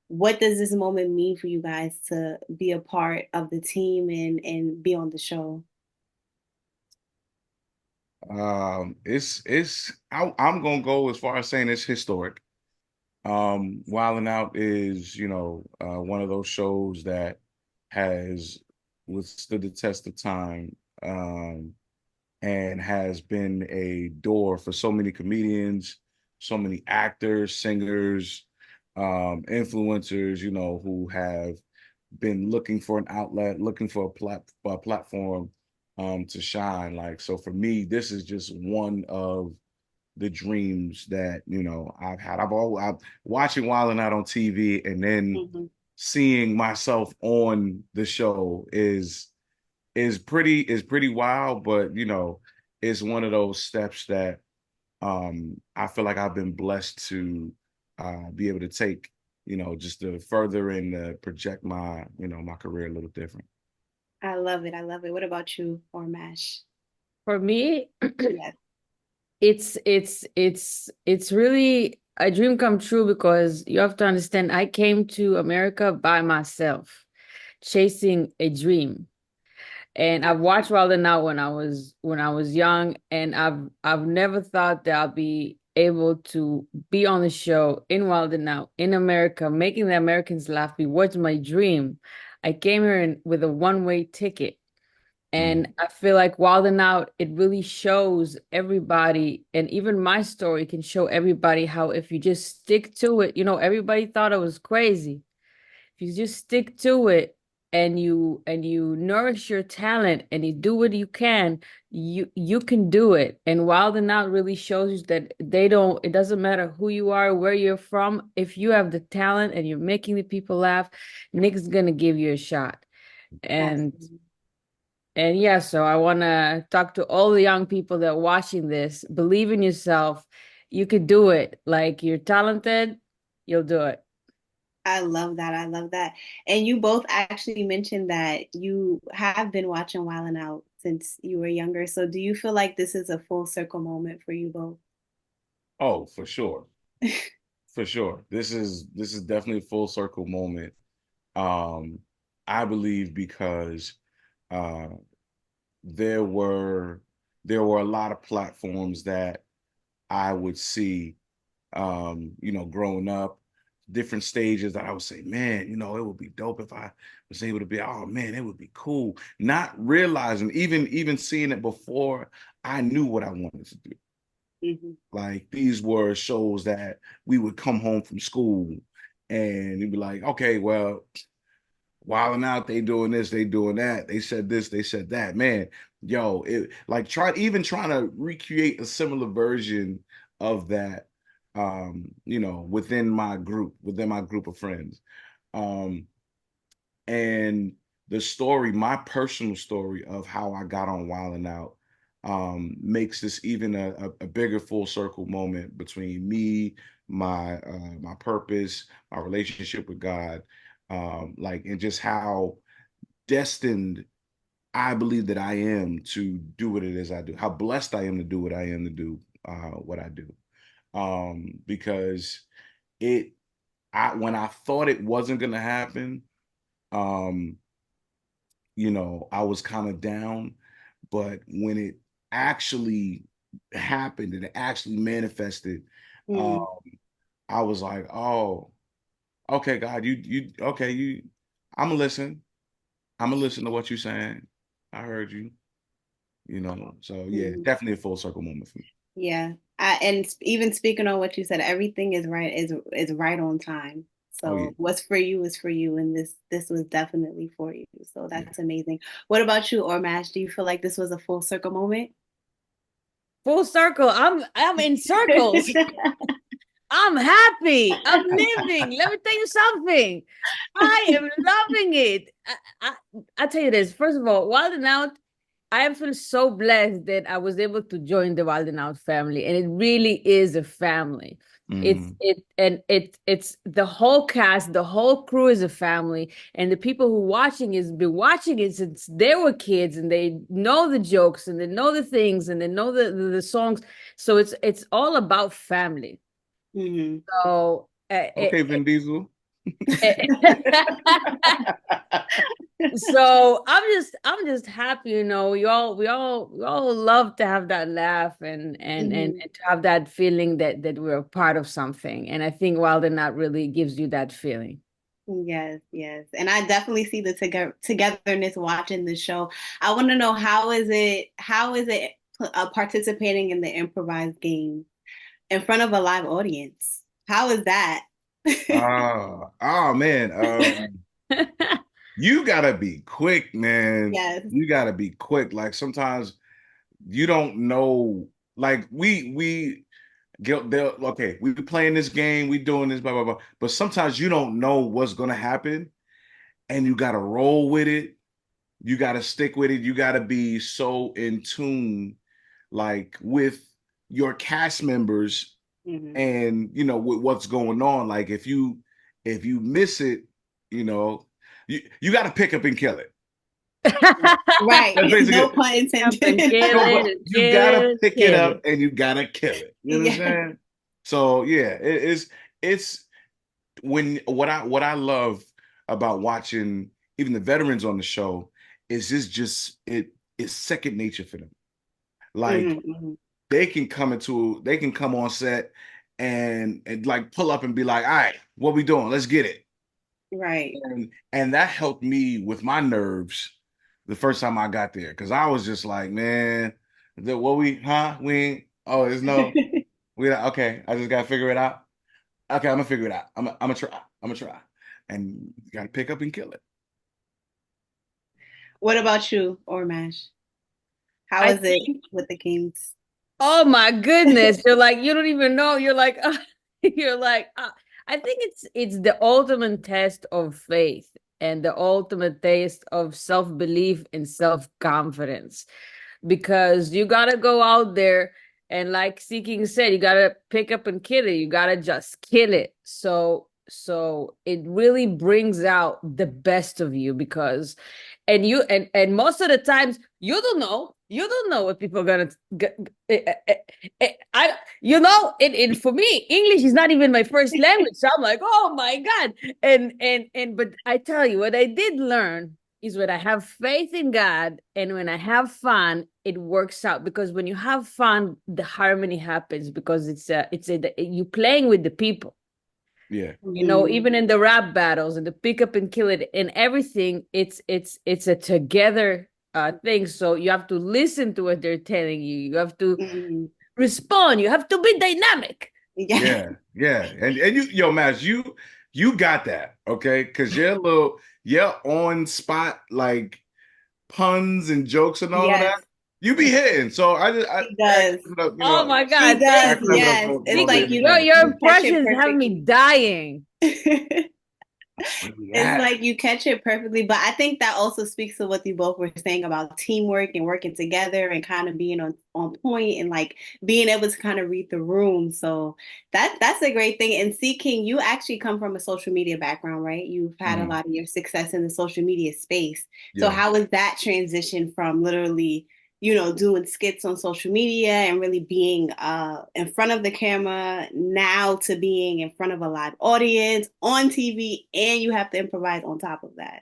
what does this moment mean for you guys to be a part of the team and be on the show? I'm gonna go as far as saying it's historic. Wild 'N Out is, one of those shows that has withstood the test of time, and has been a door for so many comedians, so many actors, singers, influencers, who have been looking for an outlet, looking for a platform to shine. Like, so for me, this is just one of the dreams that I've had. I'm watching Wild 'N Out on TV, and then Mhm. seeing myself on the show is pretty wild. But it's one of those steps that I feel like I've been blessed to be able to take, just to further and project my career a little different. I love it. I love it. What about you, or Mash? For me, Yes. it's really a dream come true because you have to understand I came to America by myself, chasing a dream. And I've watched Wild 'N Out when I was young, and I've never thought that I'll be able to be on the show in Wild 'N Out in America, making the Americans laugh. Be what's my dream. I came here with a one-way ticket. Mm. And I feel like Wild 'N Out, it really shows everybody, and even my story can show everybody how if you just stick to it, everybody thought I was crazy. If you just stick to it and you nourish your talent and you do what you can, you can do it. And Wild 'N Out really shows you that it doesn't matter who you are, where you're from, if you have the talent and you're making the people laugh, Nick's gonna give you a shot. And Absolutely. and yeah, so I want to talk to all the young people that are watching this. Believe in yourself. You could do it. Like you're talented, you'll do it. I love that. I love that. And you both actually mentioned that you have been watching Wild 'N Out since you were younger. So do you feel like this is a full circle moment for you both? Oh, for sure. For sure. This is definitely a full circle moment. Um, I believe because uh there were there were a lot of platforms that I would see growing up, different stages that I would say, man, it would be dope if I was able to be, oh man, it would be cool. Not realizing, even seeing it before I knew what I wanted to do. Hmm. Like, these were shows that we would come home from school and you'd be like, okay, well, wilding out, they doing this, they doing that, they said this, they said that. Man, yo, it like trying to recreate a similar version of that, within my group of friends. Um, and the story, my personal story of how I got on Wilding Out, makes this even a bigger full circle moment between me, my purpose, my relationship with God, like, and just how destined I believe that I am to do what it is I do, how blessed I am to do what I am to do, what I do. Because it, when I thought it wasn't going to happen, um, I was kind of down. But when it actually happened and it actually manifested, um, Mm. I was like, oh, okay, God, okay, I'm gonna listen. I'm gonna listen to what you're saying. I heard you. So yeah, Hmm. definitely a full circle moment for me. Yeah. Even speaking on what you said, everything is right on time. Oh yeah, So what's for you is for you, and this was definitely for you. So yeah. that's amazing. What about you, or Mash? Do you feel like this was a full circle moment? Full circle. I'm in circles. I'm happy. I'm living. Let me tell you something. I am loving it. I tell you this. First of all, Wild 'N Out, I feel so blessed that I was able to join the Wild 'N Out family, and it really is a family. It's Mm. it and it's the whole cast, the whole crew is a family, and the people who watching is been watching it since they were kids, and they know the jokes, and they know the things, and they know the songs. So it's all about family. Hmm. So Okay, Vin Diesel. So I'm just happy, we all love to have that laugh Mhm. and to have that feeling that we're a part of something. And I think Wild and Out really gives you that feeling. Yes, yes. And I definitely see the togetherness watching the show. I want to know how is it participating in the improvised game in front of a live audience? How is that? Oh man, you gotta be quick, man. Yes. You gotta be quick. Like sometimes you don't know. Like we get they'll okay, we playing this game, we doing this, blah blah blah. But sometimes you don't know what's gonna happen, and you gotta roll with it. You gotta stick with it. You gotta be so in tune, like with your cast members Hmm. and with what's going on. Like if you miss it, you got to pick up and kill it. Right. That's No basically it. pun Up and intended. kill No, it, but and you kill gotta it, pick it kill up it. and you gotta kill it. You Yeah. understand? So yeah, it's when what I love about watching even the veterans on the show is this just it's second nature for them. Like Hmm. Hmm. they can come on set and like pull up and be like, all right, what we doing? Let's get it. Right. And that helped me with my nerves the first time I got there. Cause I was just like, man, what we ain't, oh, there's no, we not, okay, I just gotta figure it out. Okay, I'm gonna figure it out. I'm gonna try. I'm gonna try. And you gotta pick up and kill it. What about you, or Mash? How I is it think, with the games? oh my goodness, you're like, you don't even know. You're like, you're like, I think it's the ultimate test of faith and the ultimate test of self-belief and self-confidence. Because you gotta go out there and, like Seeking said, you gotta pick up and kill it. You gotta just kill it. So it really brings out the best of you. Because and most of the times you don't know what people are gonna I and for me, English is not even my first language, so I'm like, oh my god. And but I tell you, what I did learn is when I have faith in God and when I have fun, it works out. Because when you have fun, the harmony happens, because you playing with the people. Yeah. Mhm. Even in the rap battles and the pick up and kill it and everything, it's a together thing. So you have to listen to what they're telling you. You have to Mhm. respond. You have to be dynamic. Yeah. Yeah. Yeah. And yo, Max, you got that, okay? Because you're on spot like puns and jokes and all of that. Yes, You be hitting. So he I does. clap it up, Oh my He God, I does. thank clap it you. up Yes. It's for like Lady Your J. your you catch it impressions have me perfectly. dying. Where we It's at? like you catch it perfectly, but I think that also speaks to what you both were saying about teamwork and working together and kind of being on point and like being able to kind of read the room. So that's a great thing. And Seeking, you actually come from a social media background, right? You've had a Mhm. lot of your success in the social media space. So Yeah. how was that transition from literally, doing skits on social media and really being in front of the camera now to being in front of a live audience on TV and you have to improvise on top of that.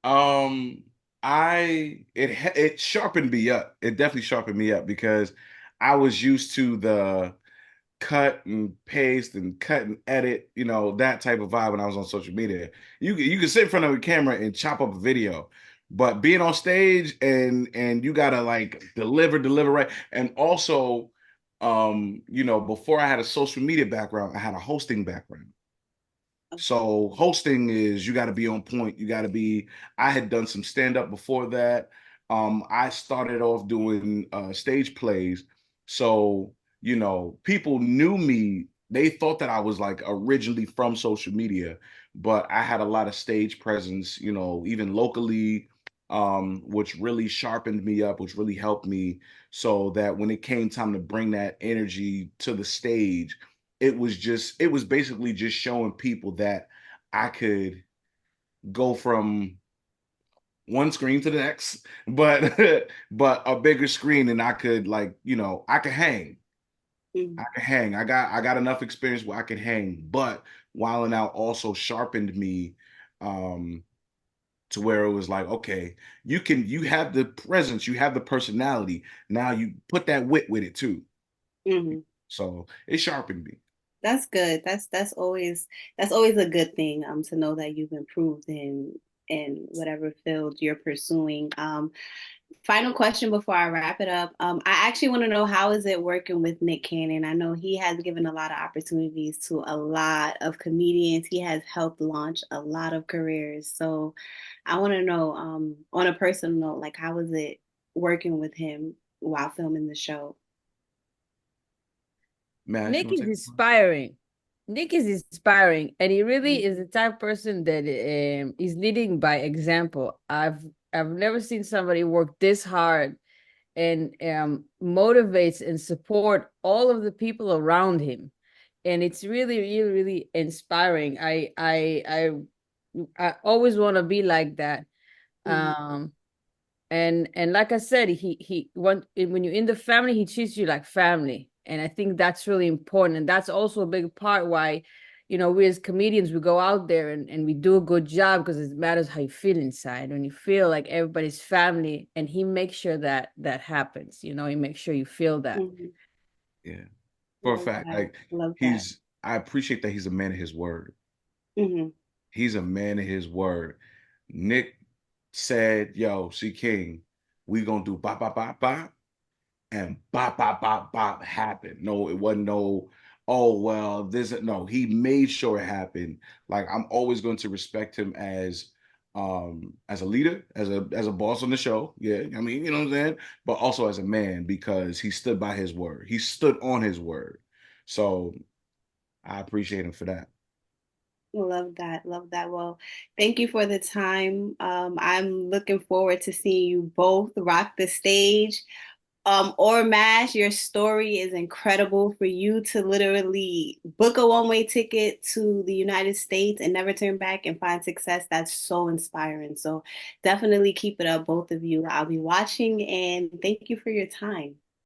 Um, it sharpened me up. It definitely sharpened me up because I was used to the cut and paste and cut and edit, that type of vibe when I was on social media. You can sit in front of a camera and chop up a video, but being on stage and you gotta like deliver right. And also, before I had a social media background, I had a hosting background. So hosting is you got to be on point. You got to be. I had done some stand up before that. I started off doing stage plays, so people knew me. They thought that I was like originally from social media, but I had a lot of stage presence. Even locally, which really sharpened me up, which really helped me, so that when it came time to bring that energy to the stage, it was basically just showing people that I could go from one screen to the next, but but a bigger screen, and I could like, I could hang. Mhm. I can hang. I got enough experience where I can hang. But Wilding Out also sharpened me um, to where it was like, okay, you have the presence, you have the personality. Now you put that wit with it too. Hmm. So it sharpened me. That's good. That's always a good thing, to know that you've improved in whatever field you're pursuing. Final question before I wrap it up. I actually want to know, how is it working with Nick Cannon? I know he has given a lot of opportunities to a lot of comedians. He has helped launch a lot of careers. So I want to know, on a personal note, like, how is it working with him while filming the show? Mash, you Nick want to is take this one? inspiring. Nick is inspiring, and he really Mhm. is the type of person that is leading by example. I've never seen somebody work this hard and motivates and support all of the people around him, and it's really, really, really inspiring. I always want to be like that. Mhm. Um, and like I said, when you're in the family, he treats you like family, and I think that's really important, and that's also a big part why, we as comedians, we go out there and we do a good job, because it matters how you feel inside. When you feel like everybody's family, and he makes sure that that happens. He makes sure you feel that. Mhm. Yeah. For a Love fact, that. like Love that. I appreciate that he's a man of his word. Hmm. He's a man of his word. Nick said, yo, see King, we gonna do bop, bop, bop, bop, and bop, bop, bop, bop happened. No, it wasn't no, oh, well, this, no, he made sure it happened. Like, I'm always going to respect him as a leader, as a boss on the show. Yeah, I mean, you know what I'm saying? But also as a man, because he stood by his word. He stood on his word. So I appreciate him for that. Love that. Love that. Well, thank you for the time. I'm looking forward to seeing you both rock the stage. Or MASH, your story is incredible. For you to literally book a one-way ticket to the United States and never turn back and find success, that's so inspiring. So definitely keep it up, both of you. I'll be watching, and thank you for your time.